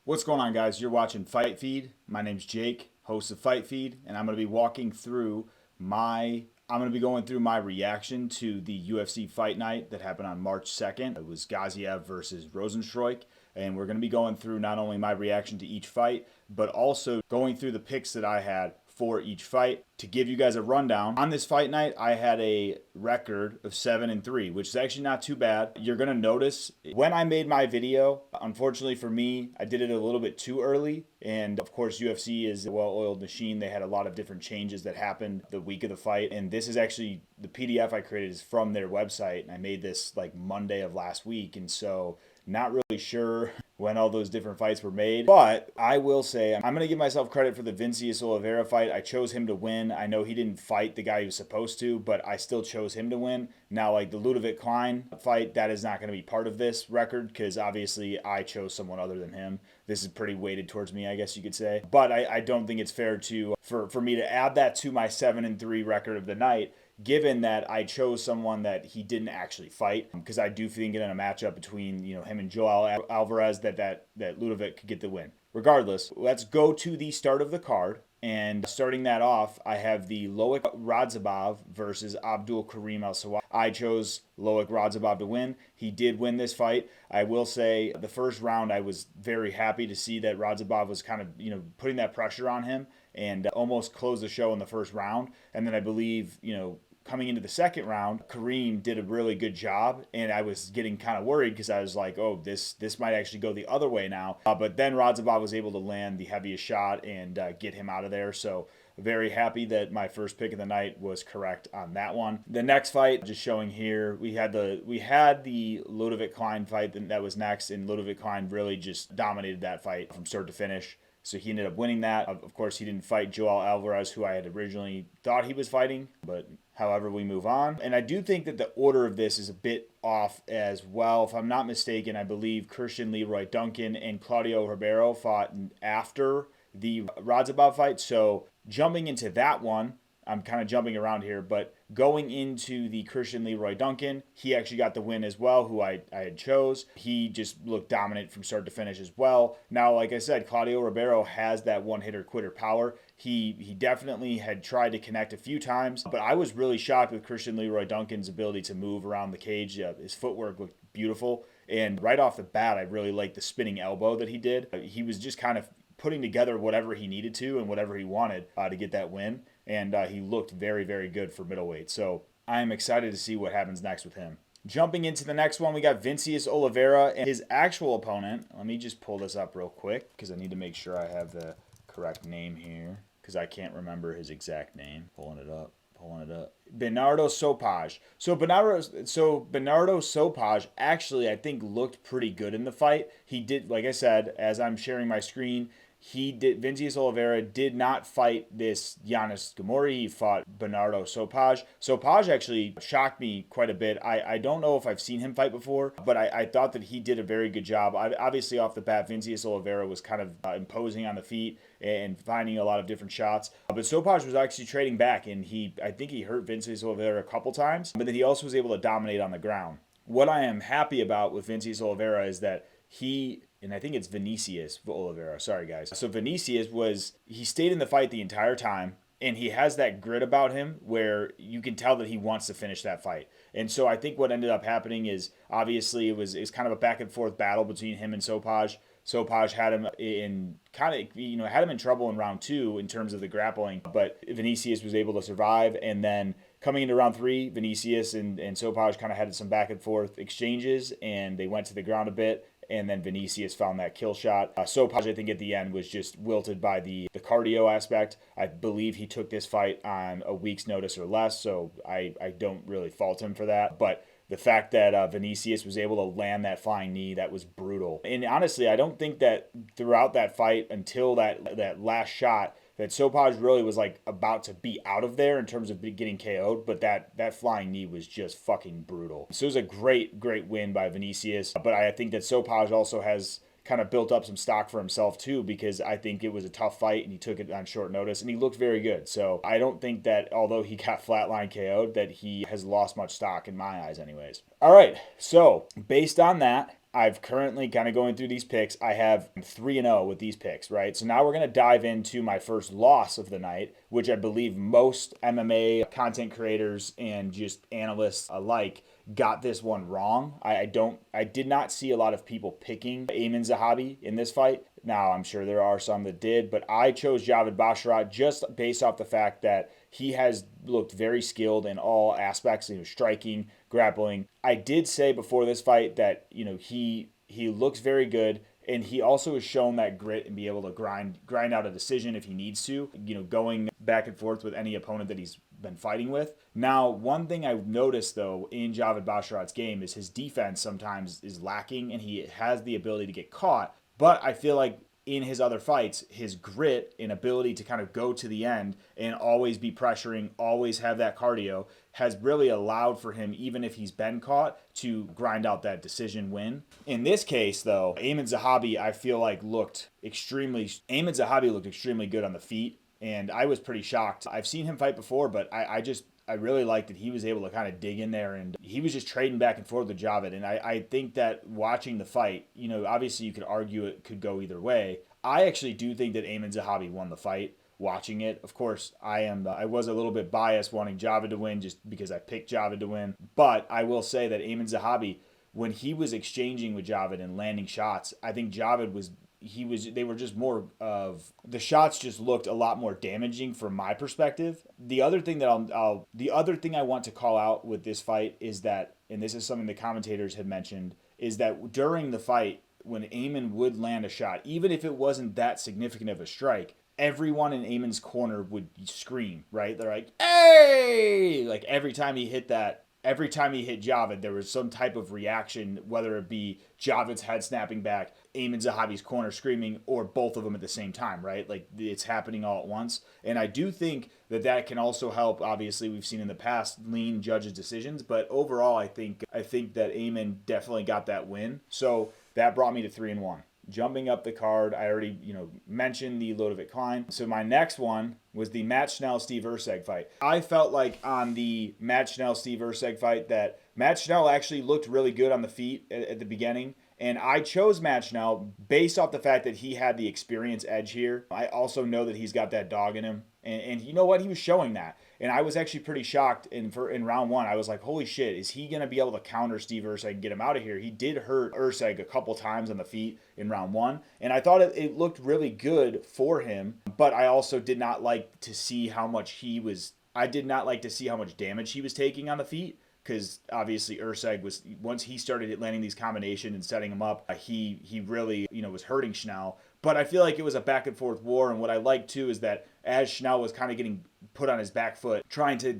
What's going on, guys? You're watching Fight Feed. My name's Jake, host of Fight Feed, and I'm going to be going through my reaction to the UFC Fight Night that happened on March 2nd. It was Gaziev versus Rozenstruik, and we're going to be going through not only my reaction to each fight, but also going through the picks that I had for each fight. To give you guys a rundown, on this fight night, I had a record of 7-3, which is actually not too bad. You're gonna notice when I made my video, unfortunately for me, I did it a little bit too early. And of course, UFC is a well-oiled machine. They had a lot of different changes that happened the week of the fight. And this is actually, the PDF I created is from their website. And I made this like Monday of last week. And so not really sure when all those different fights were made. But I will say, I'm going to give myself credit for the Vinicius Oliveira fight. I chose him to win. I know he didn't fight the guy he was supposed to, but I still chose him to win. Now, like the Ludovic Klein fight, that is not going to be part of this record because obviously I chose someone other than him. This is pretty weighted towards me, I guess you could say. But I don't think it's fair to for me to add that to my 7-3 record of the night, given that I chose someone that he didn't actually fight, because I do think in a matchup between him and Joel Alvarez that Ludovic could get the win. Regardless, let's go to the start of the card. And starting that off, I have the Loic Radzhabov versus Abdul Karim Al-Sawad. I chose Loic Radzhabov to win. He did win this fight. I will say the first round, I was very happy to see that Radzhabov was kind of, putting that pressure on him and almost closed the show in the first round. And then I believe, coming into the second round, Kareem did a really good job, and I was getting kind of worried because I was like, oh, this might actually go the other way now. But then Radzhabov was able to land the heaviest shot and get him out of there. So very happy that my first pick of the night was correct on that one. The next fight, just showing here, we had the Ludovic Klein fight that was next, and Ludovic Klein really just dominated that fight from start to finish. So he ended up winning that. Of course, he didn't fight Joel Alvarez, who I had originally thought he was fighting, but however, we move on. And I do think that the order of this is a bit off as well. If I'm not mistaken, I believe Christian Leroy Duncan and Claudio Ribeiro fought after the Radzhabov fight. So jumping into that one, I'm kind of jumping around here, but going into the Christian Leroy Duncan, he actually got the win as well, who I had chose. He just looked dominant from start to finish as well. Now, like I said, Claudio Ribeiro has that one-hitter quitter power. He definitely had tried to connect a few times, but I was really shocked with Christian Leroy Duncan's ability to move around the cage. His footwork looked beautiful, and right off the bat, I really liked the spinning elbow that he did. He was just kind of putting together whatever he needed to and whatever he wanted to get that win. And he looked very, very good for middleweight. So I am excited to see what happens next with him. Jumping into the next one, we got Vinicius Oliveira and his actual opponent. Let me just pull this up real quick because I need to make sure I have the correct name here because I can't remember his exact name. Pulling it up. Bernardo Sopaj. So Bernardo Sopaj actually, I think, looked pretty good in the fight. He did, like I said, as I'm sharing my screen, Vinicius Oliveira did not fight this Yanis Gamori. He fought Bernardo Sopaj. Sopaj actually shocked me quite a bit. I don't know if I've seen him fight before, but I thought that he did a very good job. Obviously, off the bat, Vinicius Oliveira was kind of imposing on the feet and finding a lot of different shots. But Sopaj was actually trading back, and I think he hurt Vinicius Oliveira a couple times, but then he also was able to dominate on the ground. What I am happy about with Vinicius Oliveira is that and I think it's Vinicius Oliveira. Sorry, guys. So Vinicius he stayed in the fight the entire time, and he has that grit about him where you can tell that he wants to finish that fight. And so I think what ended up happening is obviously it's kind of a back and forth battle between him and Sopaj. Sopaj had him had him in trouble in round 2 in terms of the grappling, but Vinicius was able to survive. And then coming into round 3, Vinicius and Sopaj kind of had some back and forth exchanges, and they went to the ground a bit. And then Vinicius found that kill shot. Sopaj, I think, at the end was just wilted by the cardio aspect. I believe he took this fight on a week's notice or less, so I don't really fault him for that. But the fact that Vinicius was able to land that flying knee, that was brutal. And honestly, I don't think that throughout that fight until that last shot, that Sopaj really was like about to be out of there in terms of getting KO'd, but that flying knee was just fucking brutal. So it was a great, great win by Vinicius. But I think that Sopaj also has kind of built up some stock for himself too, because I think it was a tough fight and he took it on short notice and he looked very good. So I don't think that although he got flatline KO'd that he has lost much stock in my eyes anyways. All right, so based on that, I've currently kind of going through these picks. I have 3-0 with these picks, right? So now we're going to dive into my first loss of the night, which I believe most MMA content creators and just analysts alike got this one wrong. I did not see a lot of people picking Amin Zahabi in this fight. Now, I'm sure there are some that did, but I chose Javid Basharat just based off the fact that he has looked very skilled in all aspects, striking, grappling. I did say before this fight that, he looks very good, and he also has shown that grit and be able to grind out a decision if he needs to, going back and forth with any opponent that he's been fighting with. Now, one thing I've noticed though in Javid Basharat's game is his defense sometimes is lacking, and he has the ability to get caught. But I feel like in his other fights, his grit and ability to kind of go to the end and always be pressuring, always have that cardio, has really allowed for him, even if he's been caught, to grind out that decision win. In this case, though, Amin Zahabi, I feel like Amin Zahabi looked extremely good on the feet, and I was pretty shocked. I've seen him fight before, but I really liked that he was able to kind of dig in there, and he was just trading back and forth with Javid. And I think that watching the fight, obviously you could argue it could go either way. I actually do think that Amin Zahabi won the fight watching it. Of course, I was a little bit biased wanting Javid to win just because I picked Javid to win. But I will say that Amin Zahabi, when he was exchanging with Javid and landing shots, I think Javid they were just more of the shots just looked a lot more damaging from my perspective. The other thing that the other thing I want to call out with this fight is that, and this is something the commentators had mentioned, is that during the fight when Amin would land a shot, even if it wasn't that significant of a strike, everyone in Amin's corner would scream, right? They're like, "Hey!" Like every time he hit Javid, there was some type of reaction, whether it be Javid's head snapping back, Amin Zahabi's corner screaming, or both of them at the same time, right? Like it's happening all at once. And I do think that can also help. Obviously, we've seen in the past lean judges' decisions, but overall, I think that Amin definitely got that win. So that brought me to 3-1. Jumping up the card, I already, mentioned the Ludovic Klein. So my next one was the Matt Schnell-Steve Erceg fight. I felt like on the Matt Schnell-Steve Erceg fight that Matt Schnell actually looked really good on the feet at the beginning. And I chose Matt Schnell based off the fact that he had the experience edge here. I also know that he's got that dog in him. And you know what? He was showing that. And I was actually pretty shocked in round one. I was like, holy shit, is he going to be able to counter Steve Erceg and get him out of here? He did hurt Erceg a couple times on the feet in round one. And I thought it looked really good for him. But I also did not like to see how much damage he was taking on the feet. Because obviously Erceg was, once he started landing these combinations and setting him up, he really, was hurting Schnell. But I feel like it was a back and forth war. And what I like too is that as Schnell was kind of getting put on his back foot, trying to,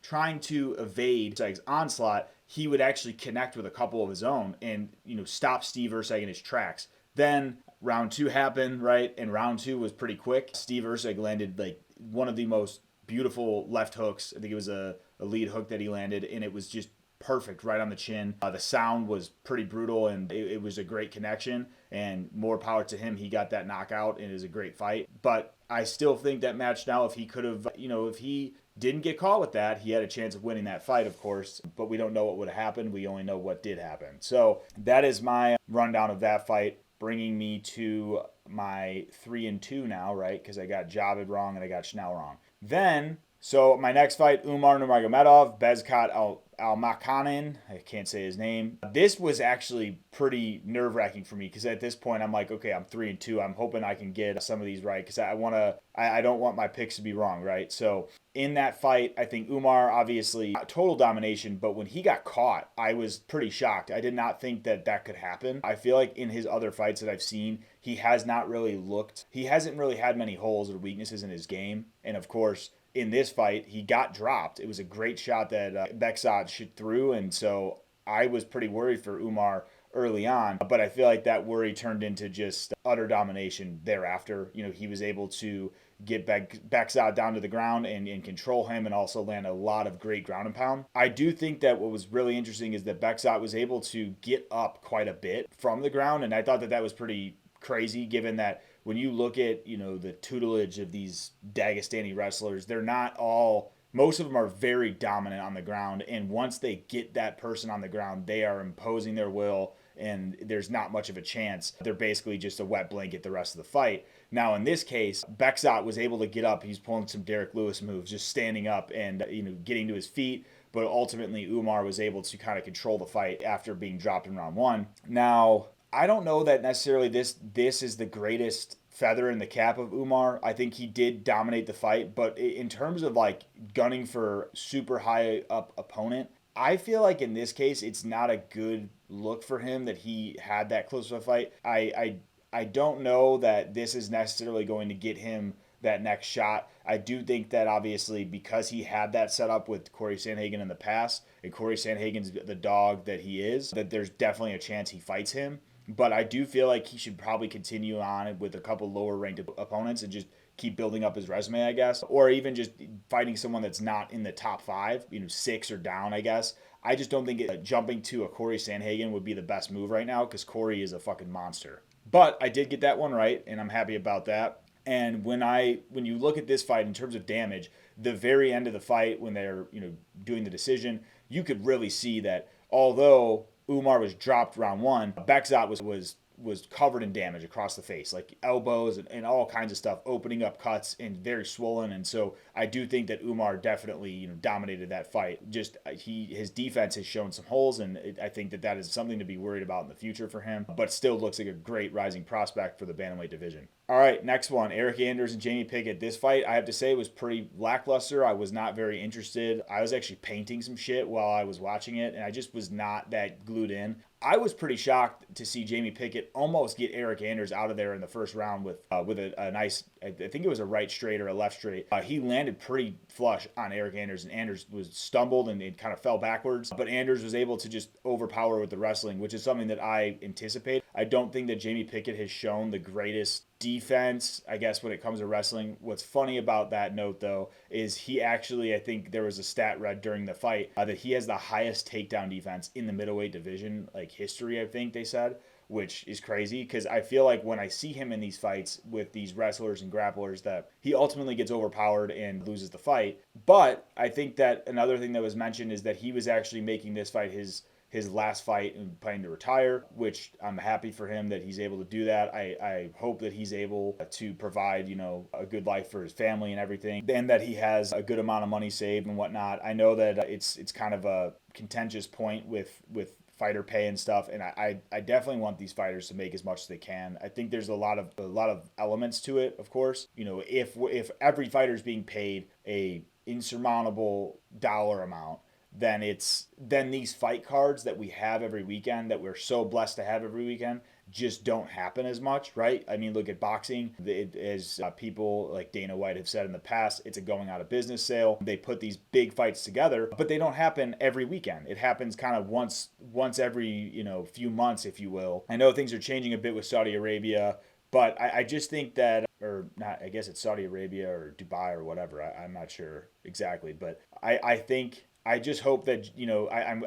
trying to evade Erceg's onslaught, he would actually connect with a couple of his own and, stop Steve Erceg in his tracks. Then round two happened, right? And round two was pretty quick. Steve Erceg landed like one of the most beautiful left hooks. I think it was a lead hook that he landed, and it was just perfect right on the chin. The sound was pretty brutal, and it was a great connection, and more power to him. He got that knockout, and it was a great fight. But I still think that match now, if he could have, if he didn't get caught with that, he had a chance of winning that fight, of course. But we don't know what would have happened. We only know what did happen. So that is my rundown of that fight, bringing me to my 3-2 now, right? Because I got Javid wrong and I got Schnell wrong. Then, so my next fight, Umar Nurmagomedov, Bezkat Almakhanin. I can't say his name. This was actually pretty nerve-wracking for me because at this point I'm like, okay, I'm 3-2. I'm hoping I can get some of these right because I don't want my picks to be wrong, right? So in that fight, I think Umar obviously total domination, but when he got caught, I was pretty shocked. I did not think that could happen. I feel like in his other fights that I've seen, he hasn't really had many holes or weaknesses in his game. And of course, in this fight, he got dropped. It was a great shot that Beksat shot through, and so I was pretty worried for Umar early on, but I feel like that worry turned into just utter domination thereafter. He was able to get Beksat down to the ground and control him and also land a lot of great ground and pound. I do think that what was really interesting is that Beksat was able to get up quite a bit from the ground, and I thought that was pretty crazy given that when you look at, the tutelage of these Dagestani wrestlers, most of them are very dominant on the ground. And once they get that person on the ground, they are imposing their will and there's not much of a chance. They're basically just a wet blanket the rest of the fight. Now, in this case, Bekzat was able to get up. He's pulling some Derek Lewis moves, just standing up and, getting to his feet. But ultimately, Umar was able to kind of control the fight after being dropped in round one. Now, I don't know that necessarily this is the greatest feather in the cap of Umar. I think he did dominate the fight, but in terms of like gunning for super high up opponent, I feel like in this case it's not a good look for him that he had that close of a fight. I don't know that this is necessarily going to get him that next shot. I do think that obviously because he had that set up with Corey Sandhagen in the past, and Corey Sandhagen's the dog that he is, that there's definitely a chance he fights him. But I do feel like he should probably continue on with a couple lower ranked opponents and just keep building up his resume, I guess. Or even just fighting someone that's not in the top 5, 6 or down, I guess. I just don't think jumping to a Corey Sandhagen would be the best move right now because Corey is a fucking monster. But I did get that one right, and I'm happy about that. And when you look at this fight in terms of damage, the very end of the fight when they're doing the decision, you could really see that although Umar was dropped round one, Bekzat was covered in damage across the face, like elbows and all kinds of stuff, opening up cuts and very swollen. And so I do think that Umar definitely dominated that fight. Just his defense has shown some holes, and I think that is something to be worried about in the future for him. But still looks like a great rising prospect for the bantamweight division. All right, next one, Eric Anders and Jamie Pickett. This fight, I have to say, was pretty lackluster. I was not very interested. I was actually painting some shit while I was watching it, and I just was not that glued in. I was pretty shocked to see Jamie Pickett almost get Eric Anders out of there in the first round with a nice, I think it was a right straight or a left straight. He landed pretty flush on Eric Anders, and Anders was stumbled and it kind of fell backwards. But Anders was able to just overpower with the wrestling, which is something that I anticipate. I don't think that Jamie Pickett has shown the greatest defense, I guess, when it comes to wrestling. What's funny about that note, though, is he actually, I think there was a stat read during the fight that he has the highest takedown defense in the middleweight division, like history, I think they said, which is crazy because I feel like when I see him in these fights with these wrestlers and grapplers that he ultimately gets overpowered and loses the fight. But I think that another thing that was mentioned is that he was actually making this fight his last fight and planning to retire, which I'm happy for him that he's able to do that. I hope that he's able to provide, a good life for his family and everything, and that he has a good amount of money saved and whatnot. I know that it's kind of a contentious point with fighter pay and stuff, and I definitely want these fighters to make as much as they can. I think there's a lot of elements to it, of course. If every fighter is being paid a insurmountable dollar amount, then these fight cards that we have every weekend, that we're so blessed to have every weekend, just don't happen as much, right? I mean, look at boxing. As people like Dana White have said in the past, it's a going out of business sale. They put these big fights together, but they don't happen every weekend. It happens kind of once every few months, if you will. I know things are changing a bit with Saudi Arabia, but I just think that, or not, I guess it's Saudi Arabia or Dubai or whatever. I'm not sure exactly, but I just hope that,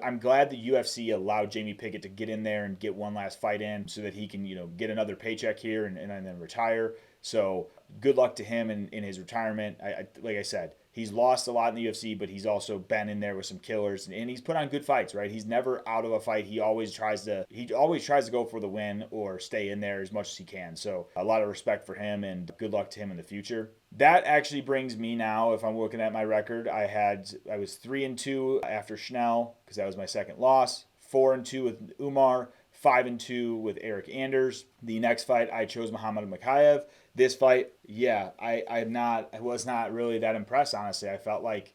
I'm glad the UFC allowed Jamie Pickett to get in there and get one last fight in so that he can, get another paycheck here and then retire. So good luck to him in his retirement. Like I said, he's lost a lot in the UFC, but he's also been in there with some killers and he's put on good fights, right? He's never out of a fight. He always tries to go for the win or stay in there as much as he can. So a lot of respect for him and good luck to him in the future. That actually brings me now, if I'm looking at my record, I was 3-2 after Schnell because that was my second loss, 4-2 with Umar, 5-2 with Eric Anders. The next fight, I chose Muhammad Mokaev. This fight, I was not really that impressed, honestly. I felt like,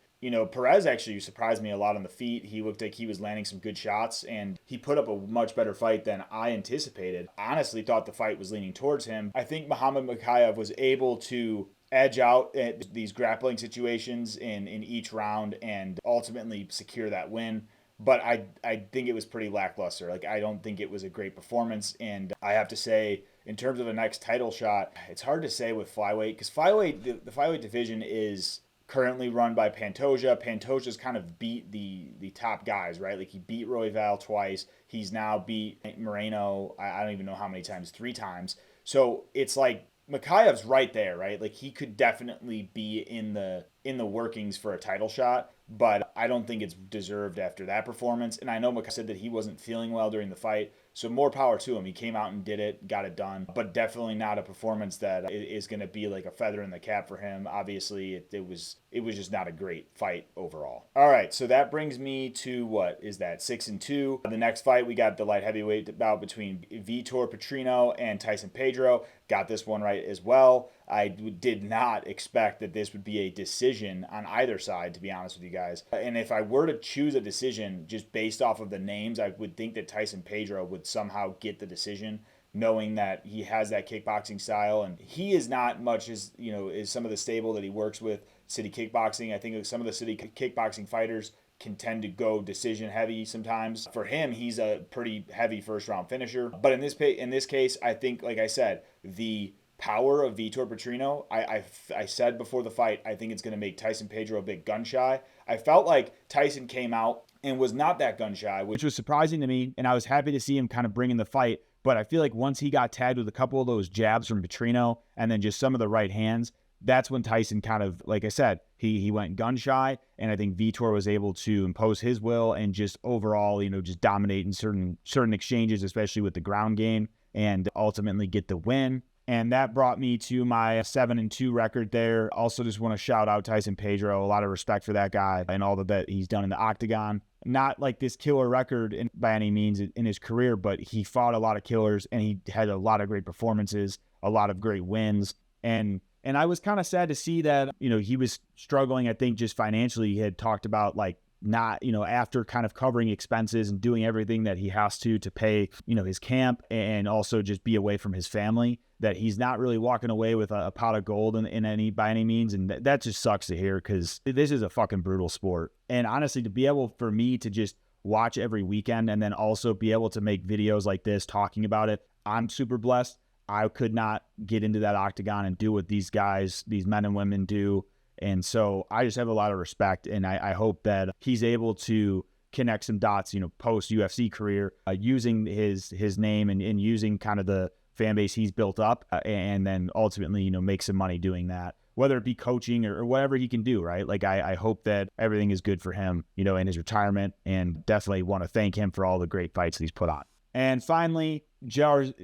Perez actually surprised me a lot on the feet. He looked like he was landing some good shots, and he put up a much better fight than I anticipated. Honestly thought the fight was leaning towards him. I think Muhammad Mokaev was able to edge out at these grappling situations in each round and ultimately secure that win. But I think it was pretty lackluster. Like, I don't think it was a great performance. And I have to say, in terms of a next title shot, it's hard to say with flyweight because the flyweight division is currently run by Pantoja. Pantoja's kind of beat the top guys, right? Like, he beat Royval twice. He's now beat Moreno, I don't even know how many times, 3 times. So it's like, Mokaev's right there, right? Like, he could definitely be in the workings for a title shot, but I don't think it's deserved after that performance. And I know Mokaev said that he wasn't feeling well during the fight, So more power to him. He came out and did it, got it done, but definitely not a performance that is going to be like a feather in the cap for him. Obviously, it was just not a great fight overall. All right, so that brings me to what is that 6-2. The next fight we got the light heavyweight bout between Vitor Petrino and Tyson Pedro. Got this one right as well. I did not expect that this would be a decision on either side, to be honest with you guys. And if I were to choose a decision just based off of the names, I would think that Tyson Pedro would somehow get the decision, knowing that he has that kickboxing style. And he is not much as, as some of the stable that he works with, City Kickboxing. I think some of the City Kickboxing fighters can tend to go decision heavy sometimes. For him, he's a pretty heavy first round finisher. But in this case, I think, like I said, the power of Vitor Petrino, I said before the fight, I think it's going to make Tyson Pedro a bit gun shy. I felt like Tyson came out and was not that gun shy, which was surprising to me, and I was happy to see him kind of bring in the fight. But I feel like once he got tagged with a couple of those jabs from Petrino and then just some of the right hands, that's when Tyson kind of, like I said, he went gun shy, and I think Vitor was able to impose his will and just overall, just dominate in certain exchanges, especially with the ground game, and ultimately get the win. And that brought me to my 7-2 record there. Also just want to shout out Tyson Pedro. A lot of respect for that guy and all that he's done in the octagon. Not like this killer record by any means in his career, but he fought a lot of killers and he had a lot of great performances, a lot of great wins. And I was kind of sad to see that, he was struggling, I think, just financially. He had talked about like not, after kind of covering expenses and doing everything that he has to pay, his camp and also just be away from his family, that he's not really walking away with a pot of gold by any means. And that just sucks to hear, because this is a fucking brutal sport. And honestly, to be able for me to just watch every weekend and then also be able to make videos like this talking about it, I'm super blessed. I could not get into that octagon and do what these guys, these men and women do. And so I just have a lot of respect, and I hope that he's able to connect some dots, post UFC career, using his name and using kind of the fan base he's built up, and then ultimately, make some money doing that, whether it be coaching or whatever he can do, right? Like I hope that everything is good for him, in his retirement, and definitely want to thank him for all the great fights that he's put on. And finally, Jairzinho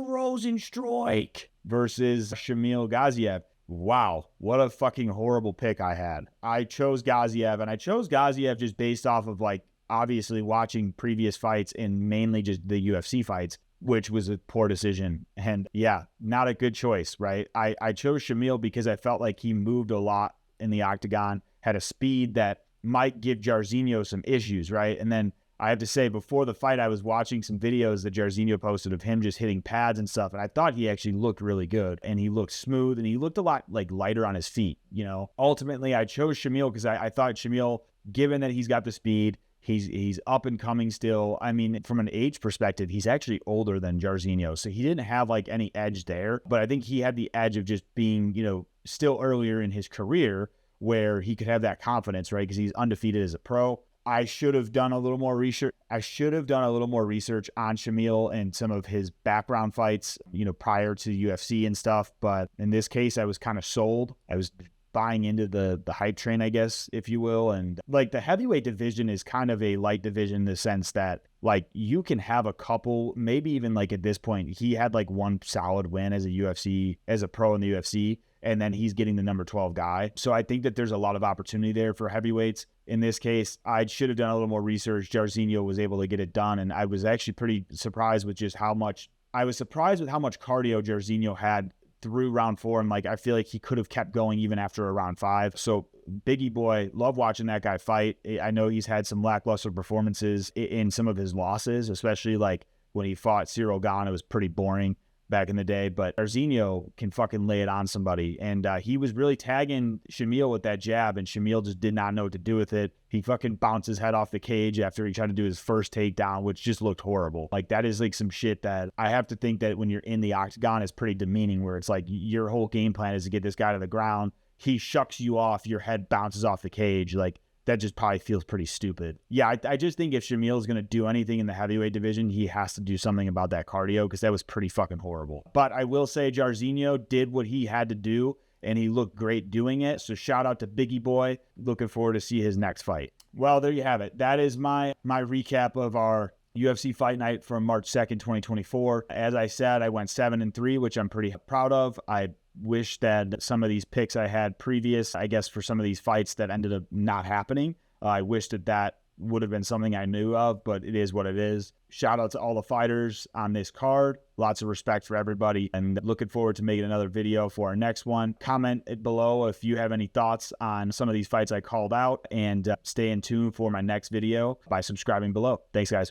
Rozenstruik versus Shamil Gaziev. Wow, what a fucking horrible pick I had. I chose Gaziev, and I chose Gaziev just based off of, like, obviously watching previous fights and mainly just the UFC fights, which was a poor decision. And yeah, not a good choice, right? I chose Shamil because I felt like he moved a lot in the octagon, had a speed that might give Jairzinho some issues, right? And then I have to say, before the fight, I was watching some videos that Jairzinho posted of him just hitting pads and stuff, and I thought he actually looked really good, and he looked smooth, and he looked a lot like lighter on his feet, Ultimately, I chose Shamil because I thought Shamil, given that he's got the speed, he's up and coming still. I mean, from an age perspective, he's actually older than Jairzinho, so he didn't have like any edge there, but I think he had the edge of just being, still earlier in his career where he could have that confidence, right? Because he's undefeated as a pro. I should have done a little more research. on Shamil and some of his background fights, prior to UFC and stuff. But in this case, I was kind of sold. I was buying into the hype train, I guess, if you will. And like the heavyweight division is kind of a light division in the sense that like you can have a couple, maybe even like at this point, he had like one solid win as a pro in the UFC. And then he's getting the number 12 guy. So I think that there's a lot of opportunity there for heavyweights. In this case, I should have done a little more research. Jairzinho was able to get it done. And I was actually pretty surprised with just how much cardio Jairzinho had through round 4. And like, I feel like he could have kept going even after a round 5. So Biggie boy, love watching that guy fight. I know he's had some lackluster performances in some of his losses, especially like when he fought Cyril Gane. It was pretty boring back in the day, but Jairzinho can fucking lay it on somebody. And he was really tagging Shamil with that jab, and Shamil just did not know what to do with it. He fucking bounced his head off the cage after he tried to do his first takedown, which just looked horrible. Like, that is like some shit that I have to think that when you're in the octagon is pretty demeaning, where it's like your whole game plan is to get this guy to the ground. He shucks you off, your head bounces off the cage. Like, that just probably feels pretty stupid. Yeah, I just think if Shamil is going to do anything in the heavyweight division, he has to do something about that cardio, because that was pretty fucking horrible. But I will say Jairzinho did what he had to do, and he looked great doing it. So shout out to Biggie Boy. Looking forward to see his next fight. Well, there you have it. That is my recap of our UFC Fight Night from March 2nd, 2024. As I said, I went 7-3, which I'm pretty proud of. I wish that some of these picks I had previous, I guess for some of these fights that ended up not happening, I wish that would have been something I knew of, but it is what it is. Shout out to all the fighters on this card. Lots of respect for everybody, and looking forward to making another video for our next one. Comment it below if you have any thoughts on some of these fights I called out, and stay in tune for my next video by subscribing below. Thanks, guys.